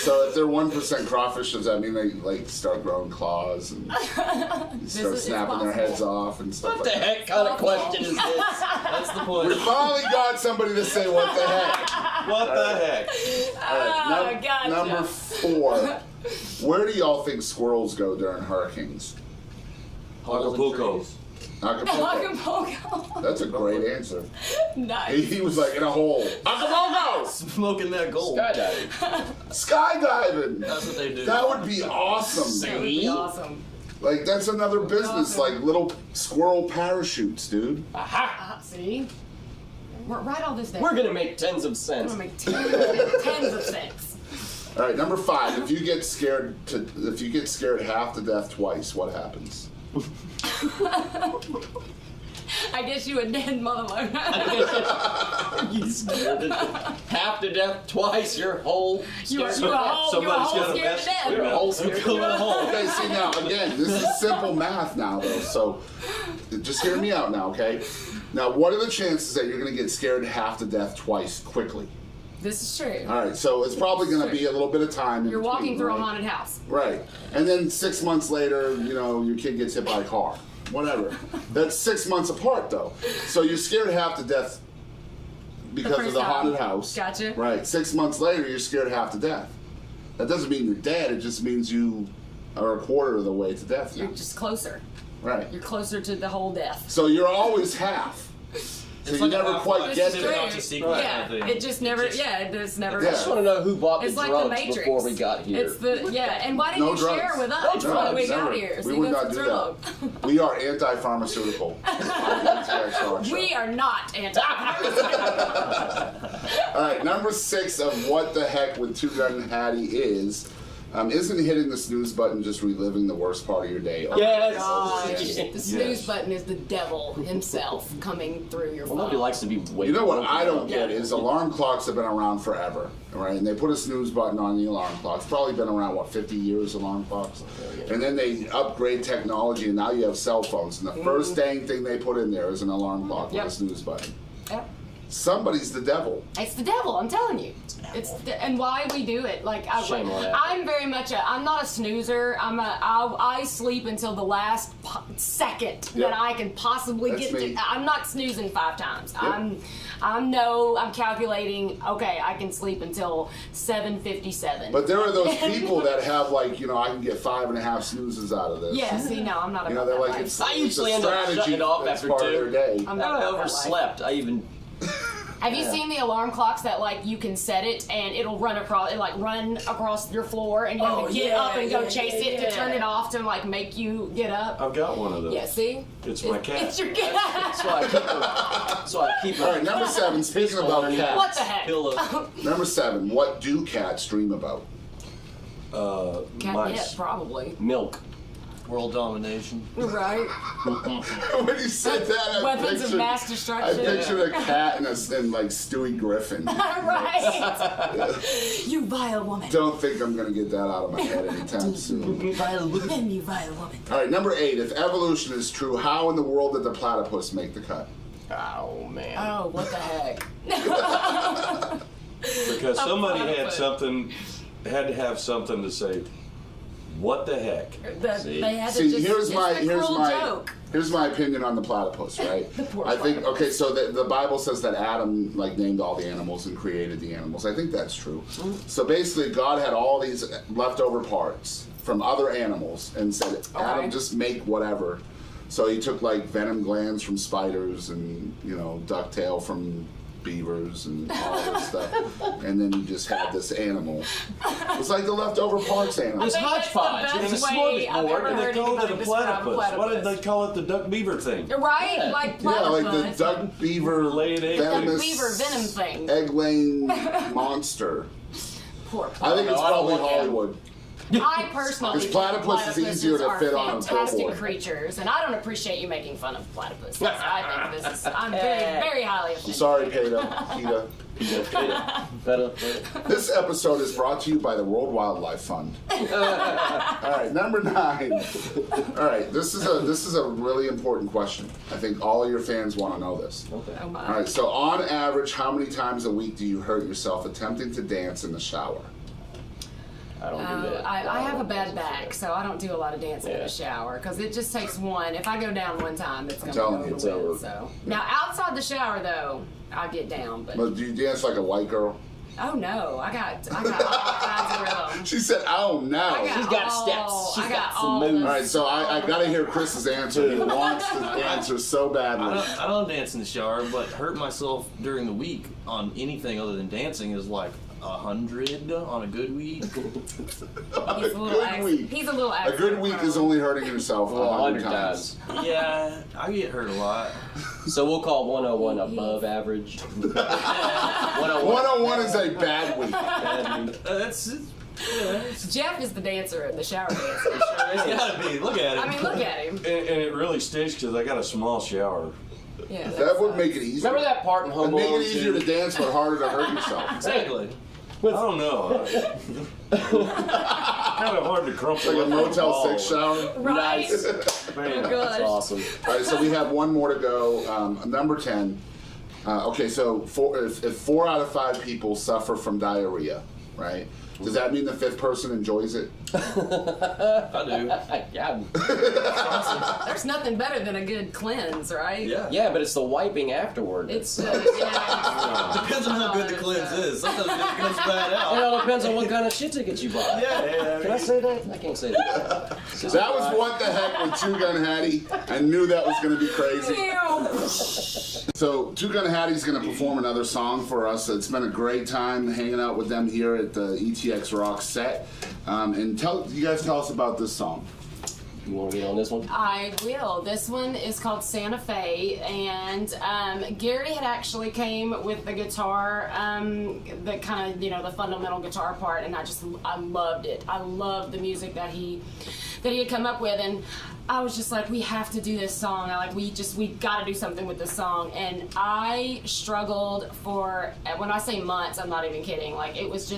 So if they're 1% crawfish, does that mean they like start growing claws and start snapping their heads off and stuff? What the heck kind of question is this? That's the point. We finally got somebody to say what the heck. What the heck? All right, gotcha. Number 4. Where do y'all think squirrels go during hurricanes? Acapulco. Acapulco. That's a great answer. Nice. He was like in a hole. Acapulco! Smoking that gold. Skydiving. Skydiving! That's what they do. That would be awesome. That would be awesome. Like, that's another business, awesome. like little squirrel parachutes, dude. Aha! See? Write all this down. We're gonna make tens of cents. We're gonna make tens of cents. All right, number 5. If you get scared half to death twice, what happens? I guess you a dead motherfucker. You scared it half to death twice. You're whole. You a scared. whole scared to death. You're a whole scared to death. Okay, see now, again, this is simple math now, though, so just hear me out now, okay? Now, what are the chances that you're going to get scared half to death twice quickly? This is true. All right, so it's probably going to be a little bit of time. You're walking through right? a haunted house. Right. And then 6 months later, you know, your kid gets hit by a car. Whatever. That's 6 months apart, though. So you're scared half to death because of the haunted house. Gotcha. Right. 6 months later, you're scared half to death. That doesn't mean you're dead. It just means you are a quarter of the way to death now. You're just closer. Right. You're closer to the whole death. So you're always half. So you never quite get there. Yeah, it just never. Yeah, it just never. I just want to know who bought the It's like drugs the Matrix. before we got here. It's the and why didn't No you drugs. share with No us when drugs, we got never. here? We See, would that's not do what's wrong. that. We are anti-pharmaceutical. We are not anti. All right, number 6 of what the heck with Two Gun Hattie is. Isn't hitting the snooze button just reliving the worst part of your day? Yes. Gosh, the snooze button is the devil himself coming through your phone. Well, nobody likes to be waiting. You know what I don't get is alarm clocks have been around forever, right? And they put a snooze button on the alarm clock. It's probably been around, 50 years, alarm clocks? And then they upgrade technology, and now you have cell phones. And the first dang thing they put in there is an alarm clock with a snooze button. Yep. Somebody's the devil. It's the devil, I'm telling you. And why we do it. Like I'm very much I'm not a snoozer. I sleep until the last second that I can possibly get to. I'm not snoozing 5 times. Yep. I'm calculating, okay, I can sleep until 7:57. But there are those people that have I can get 5.5 snoozes out of this. Yeah, see, no, I'm not about they're that like, life. I usually end up shutting it off after 2. Part of their day. I'm not I about that overslept. life. I even. Have you seen the alarm clocks that you can set it and it'll run across your floor and you have to get up and go chase it to turn it off to make you get up? I've got one of those. Yeah, see? It's my cat. It's your cat. So I keep her. All right, number 7. Speaking about cats. What the heck? Number 7. What do cats dream about? Catnip, probably. Milk. World domination. Right. When you said that, Weapons of mass destruction. I pictured a cat and Stewie Griffin. Right. You vile woman. Don't think I'm gonna get that out of my head anytime soon. You vile woman. You vile woman. All right, number 8. If evolution is true, how in the world did the platypus make the cut? Oh man. Oh, what the heck? Because somebody had to have something to say. What the heck? They had to See, just, here's my joke. Here's my opinion on the platypus, right? I think so the Bible says that Adam named all the animals and created the animals. I think that's true. So basically God had all these leftover parts from other animals and said, Adam, just make whatever. So he took venom glands from spiders and ducktail from beavers and all this stuff, and then you just had this animal. It's like the leftover parts animal. It's hodgepodge. It's a smorgasbord, and they called it a platypus. Why did they call it the duck beaver thing? Right, like platypus. Yeah, like the duck beaver venomous beaver venom thing. Egg-laying monster. Poor I think it's probably Hollywood. I personally think platypus is easier to fit on a fantastic billboard. creatures, and I don't appreciate you making fun of platypus. I think I'm very, very highly offended. Sorry, PETA. This episode is brought to you by the World Wildlife Fund. All right, number 9. All right, this is a really important question. I think all of your fans want to know this. Okay. Oh my. All right, so on average, how many times a week do you hurt yourself attempting to dance in the shower? I don't do that. I have a bad back, so I don't do a lot of dancing in Yeah. the shower because it just takes one. If I go down one time, it's going to telling go you, over it's with, over. So now outside the shower though, I get down. But But do you dance like a white girl? oh no, I got all kinds of rhythm. She said, "Oh no." She's got steps. She's got some all moves. All right, so I got to hear Chris's answer. He wants to answer so badly. I don't dance in the shower, but hurt myself during the week on anything other than dancing is like 100 on a good week. He's A good week. He's a little A good week is only hurting yourself 100 times. Yeah, I get hurt a lot. So we'll call 101 above average. 101 is a bad week. That's Geoff is the dancer in the shower dance. it's gotta be. Look at it. I mean, look at him. And it really stinks because I got a small shower. Yeah, That would make it easier. Remember that part in Home It'd make Alone it easier to dance, but harder to hurt yourself. Exactly. I don't know. Kind of hard to crumple Like a up Motel ball. 6 shower. Right. Nice. Oh, That's gosh. awesome. All right, so we have one more to go. Number 10. Okay, so if 4 out of 5 people suffer from diarrhea, right? Does that mean the 5th person enjoys it? I do. Yeah. There's nothing better than a good cleanse, right? Yeah, but it's the wiping afterward. It's Depends on how good the cleanse is. Sometimes it comes bad out. It all depends on what kind of shit ticket you buy. Yeah. Can I say that? I can't say that. That was What the Heck with Two Gun Hattie. I knew that was going to be crazy. So Two Gun Hattie's going to perform another song for us. It's been a great time hanging out with them here at the ETX ROCKS set. And you guys tell us about this song. You want to get on this one? I will. This one is called Santa Fe, and Garry had actually came with the guitar, the kind of, the fundamental guitar part, and I loved it. I loved the music that he had come up with, and I was just like, we have to do this song. We got to do something with this song, and I struggled for, when I say months, I'm not even kidding. Like, it was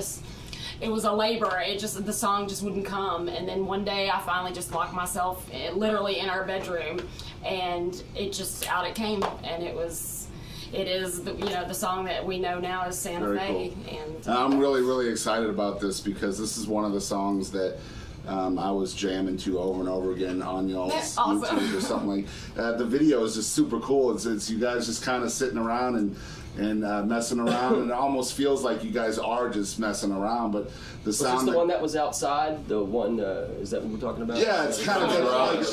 a labor. The song just wouldn't come. And then one day I finally just locked myself literally in our bedroom, and out it came. And it is the song that we know now as Santa Very Fe. cool. And I'm really, really excited about this because this is one of the songs that I was jamming to over and over again on y'all's That's awesome. YouTube or something like. The video is just super cool. It's you guys just kind of sitting around and messing around, and it almost feels like you guys are just messing around, but the Was sound. this the one that was outside? The one, is that what we're talking about? Yeah, it's kind of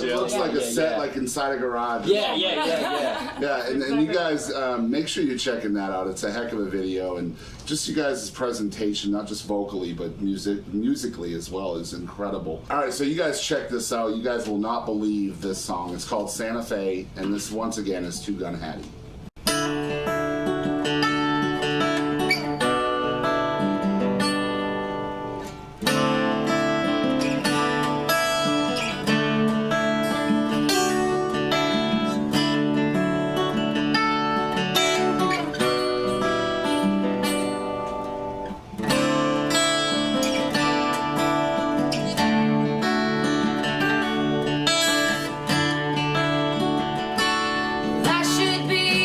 it looks like a set like inside a garage. Yeah. Yeah, and you guys make sure you're checking that out. It's a heck of a video, and just you guys' presentation, not just vocally but musically as well, is incredible. All right, so you guys check this out. You guys will not believe this song. It's called Santa Fe, and this once again is Two Gun Hattie. I should be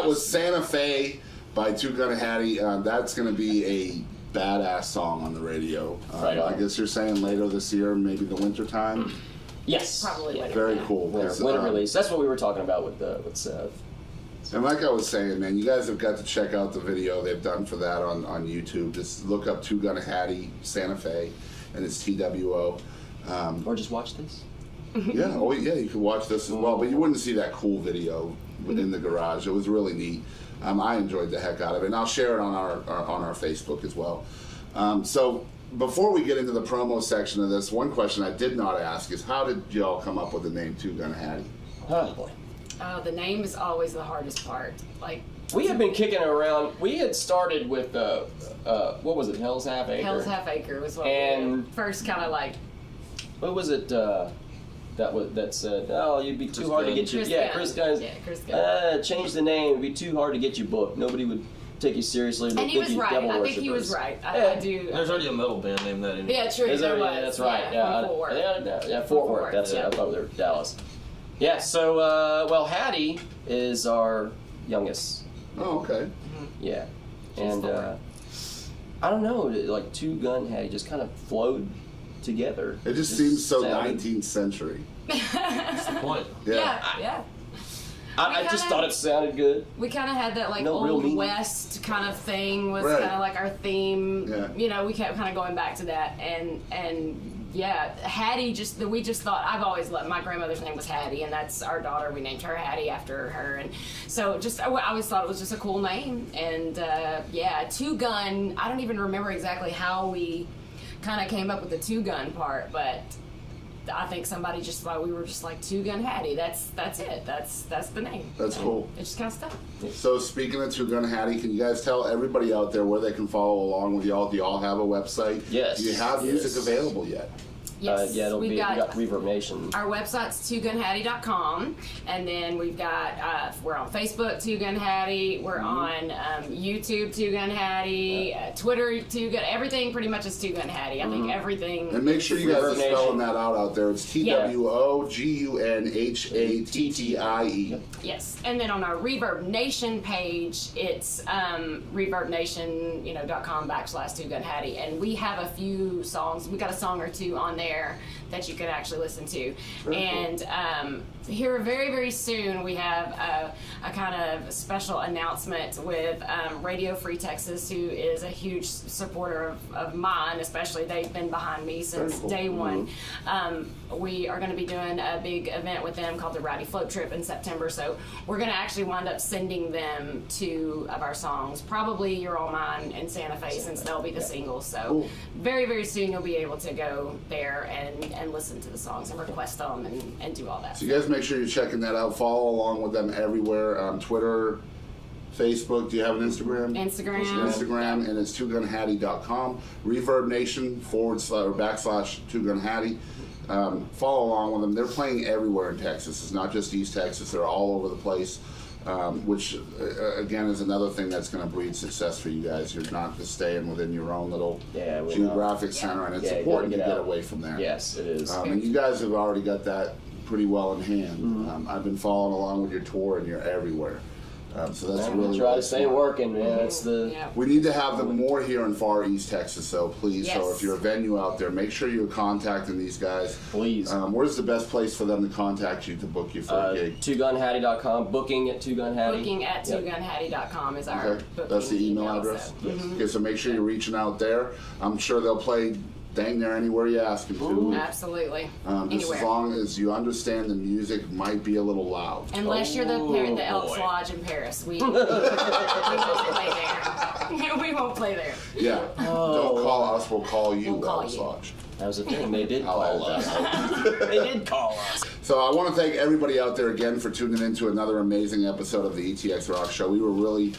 that was Santa Fe by Two Gun Hattie. That's going to be a badass song on the radio. Right on. I guess you're saying later this year, maybe the winter time. Yes. Probably later. Very cool. Winter release. That's what we were talking about with Seth. And like I was saying, man, you guys have got to check out the video they've done for that on YouTube. Just look up Two Gun Hattie Santa Fe, and it's TWO. Or just watch this. Yeah, oh yeah, you can watch this as well, but you wouldn't see that cool video in the garage. It was really neat. I enjoyed the heck out of it, and I'll share it on our Facebook as well. So before we get into the promo section of this, one question I did not ask is, how did y'all come up with the name Two Gun Hattie? Oh boy. The name is always the hardest part. Like, we have been kicking it around. We had started with what was it? Hell's Half Acre. Hell's Half Acre was what and we first kind of like. What was it? That said, oh, you'd be too hard to get you. Chris Gunn. Yeah, Chris Gunn. Change the name. It'd be too hard to get you booked. Nobody would take you seriously. And he was right. I think he was right. I do. There's already a metal band named that. Yeah, true. There was. Yeah, that's right. Yeah, Fort Worth. Fort Worth. That's it. I thought they were Dallas. Yeah. So, well, Hattie is our youngest. Oh, okay. Yeah, and I don't know, like Two Gun Hattie just kind of flowed together. It just seems so 19th century. That's the point. Yeah. I just thought it sounded good. We kind of had that like old West kind of thing was kind of like our theme. Yeah. You know, we kept kind of going back to that, and yeah, Hattie. We just thought, I've always loved, my grandmother's name was Hattie, and that's our daughter. We named her Hattie after her, and so I always thought it was just a cool name. And yeah, Two Gun. I don't even remember exactly how we kind of came up with the two gun part, but I think somebody just thought we were just like Two Gun Hattie. That's it. That's the name. That's cool. It just kind of stuck. So speaking of Two Gun Hattie, can you guys tell everybody out there where they can follow along with y'all? Do y'all have a website? Yes. Do you have music available yet? Yes, yeah, we got Reverb Nation. Our website's twogunhattie.com, and then we've got we're on Facebook, Two Gun Hattie. We're on YouTube, Two Gun Hattie. Twitter, Two Gun. Everything pretty much is Two Gun Hattie. I think everything. And make sure you guys are spelling that out there. It's TWOGUNHATTIE. Yes, and then on our Reverb Nation page, it's reverbnation.com/Two Gun Hattie, and we have a few songs. We got a song or two on there that you can actually listen to. And here very, very soon we have a kind of special announcement with Radio Free Texas, who is a huge supporter of mine, especially. They've been behind me since day one. We are going to be doing a big event with them called the Rowdy Float Trip in September, so we're going to actually wind up sending them 2 of our songs, probably You're All Mine and Santa Fe, since they'll be the singles. So very, very soon you'll be able to go there and listen to the songs and request them and do all that. So you guys make sure you're checking that out. Follow along with them everywhere. Twitter, Facebook. Do you have an Instagram? Instagram, and it's twogunhattie.com. Reverb Nation / Two Gun Hattie. Follow along with them. They're playing everywhere in Texas. It's not just East Texas. They're all over the place. Which again is another thing that's going to breed success for you guys. You're not just staying within your own little geographic center, and it's important to get away from there. Yes, it is. And you guys have already got that pretty well in hand. I've been following along with your tour, and you're everywhere. So that's really try to stay working, man. That's we need to have them more here in Far East Texas, so please. Yes. So if you're a venue out there, make sure you're contacting these guys. Please. Where's the best place for them to contact you to book you for a gig? twogunhattie.com. Booking at Two Gun Hattie. Booking at twogunhattie.com is our booking That's the email address. Okay, so make sure you're reaching out there. I'm sure they'll play dang near anywhere you ask them to. Absolutely. Just Anywhere. as long as you understand the music might be a little loud. Unless you're the Elks Lodge in Paris. We won't play there. We won't play there. Yeah. Don't call us, we'll call you, Elks Lodge. That was the thing. They did call us. They did call us. So I want to thank everybody out there again for tuning in to another amazing episode of the ETX ROCKS Show. We were really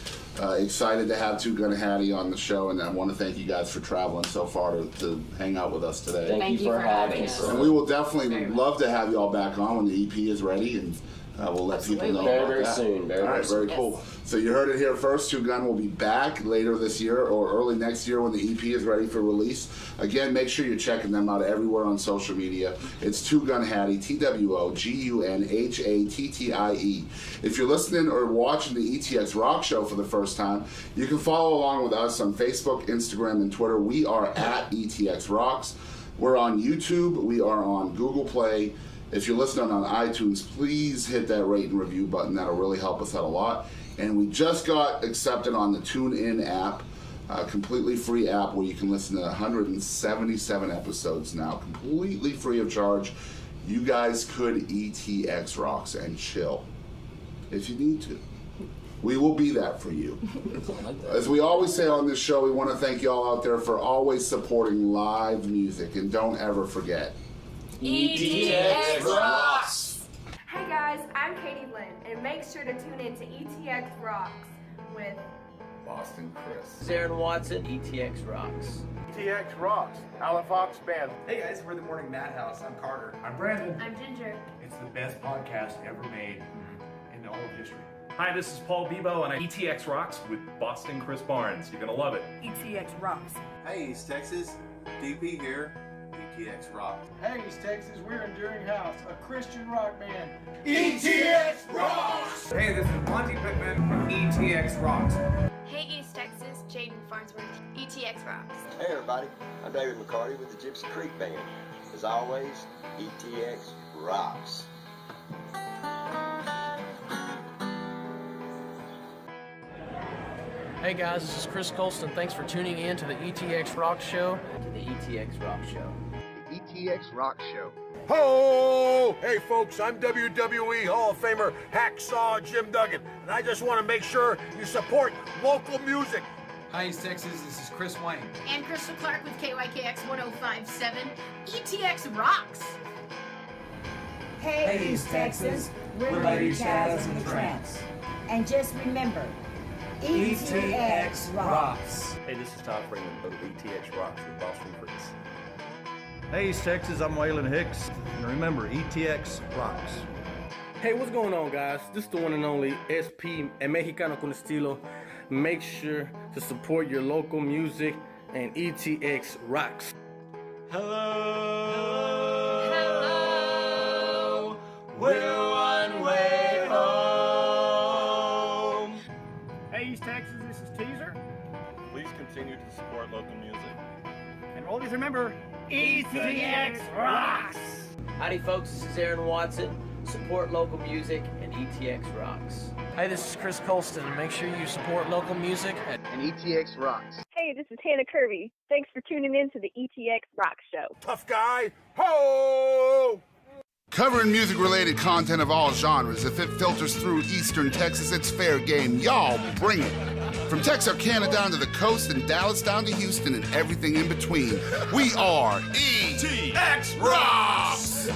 excited to have Two Gun Hattie on the show, and I want to thank you guys for traveling so far to hang out with us today. Thank you for having us. And we will definitely love to have you all back on when the EP is ready, and We'll let people know very, about very that. soon. Very, All right, very very soon. cool. So you heard it here first. Two Gun will be back later this year or early next year when the EP is ready for release. Again, make sure you're checking them out everywhere on social media. It's Two Gun Hattie, TWOGUNHATTIE. If you're listening or watching the ETX Rock Show for the first time, you can follow along with us on Facebook, Instagram, and Twitter. We are at ETX Rocks. We're on YouTube. We are on Google Play. If you're listening on iTunes, please hit that rate and review button. That'll really help us out a lot. And we just got accepted on the TuneIn app, a completely free app where you can listen to 177 episodes now, completely free of charge. You guys could ETX Rocks and chill if you need to. We will be that for you. As we always say on this show, we want to thank you all out there for always supporting live music. And don't ever forget, ETX Rocks! Hey guys, I'm Katie Lynn, and make sure to tune in to ETX Rocks with Boston Chris, Aaron Watson, ETX Rocks. ETX Rocks, Alan Fox Band. Hey guys, we're the Morning Madhouse. I'm Carter. I'm Brandon. I'm Ginger. It's the best podcast ever made in all of history. Hi, this is Paul Bebo, and I'm ETX Rocks with Boston Chris Barnes. You're gonna love it. ETX Rocks. Hey, East Texas. DP here. ETX Rocks. Hey, East Texas, we're Enduring House, a Christian rock band. ETX Rocks! Hey, this is Monty Pittman from ETX Rocks. Hey East Texas, Jaden Farnsworth. ETX Rocks. Hey everybody, I'm David McCarty with the Gypsy Creek Band. As always, ETX Rocks. Hey guys, this is Chris Colston. Thanks for tuning in to the ETX ROCKS Show. To the ETX ROCKS Show. ETX ROCKS Show. Ho! Hey folks, I'm WWE Hall of Famer Hacksaw Jim Duggan, and I just want to make sure you support local music. Hi, East Texas. This is Chris Wayne. And Crystal Clark with KYKX 1057. ETX Rocks! Hey, East Texas, we're Lady Chaz and the Tramps. And just remember, ETX Rocks. Hey, this is Todd Freeman of ETX Rocks with Boston Chris. Hey, East Texas, I'm Waylon Hicks. And remember, ETX Rocks. Hey, what's going on, guys? This is the one and only SP and Mexicano con Estilo. Make sure to support your local music, and ETX Rocks. Hello, we're one way home. Hey, East Texas, this is Teaser. Please continue to support local music. And always remember, ETX Rocks! Howdy folks, this is Aaron Watson. Support local music and ETX Rocks. Hey, this is Chris Colston. Make sure you support local music And ETX Rocks. Hey, this is Hannah Kirby. Thanks for tuning in to the ETX ROCKS Show. Tough guy, ho! covering music-related content of all genres. If it filters through Eastern Texas, it's fair game. Y'all bring it. From Texarkana down to the coast and Dallas down to Houston and everything in between, we are ETX Rocks!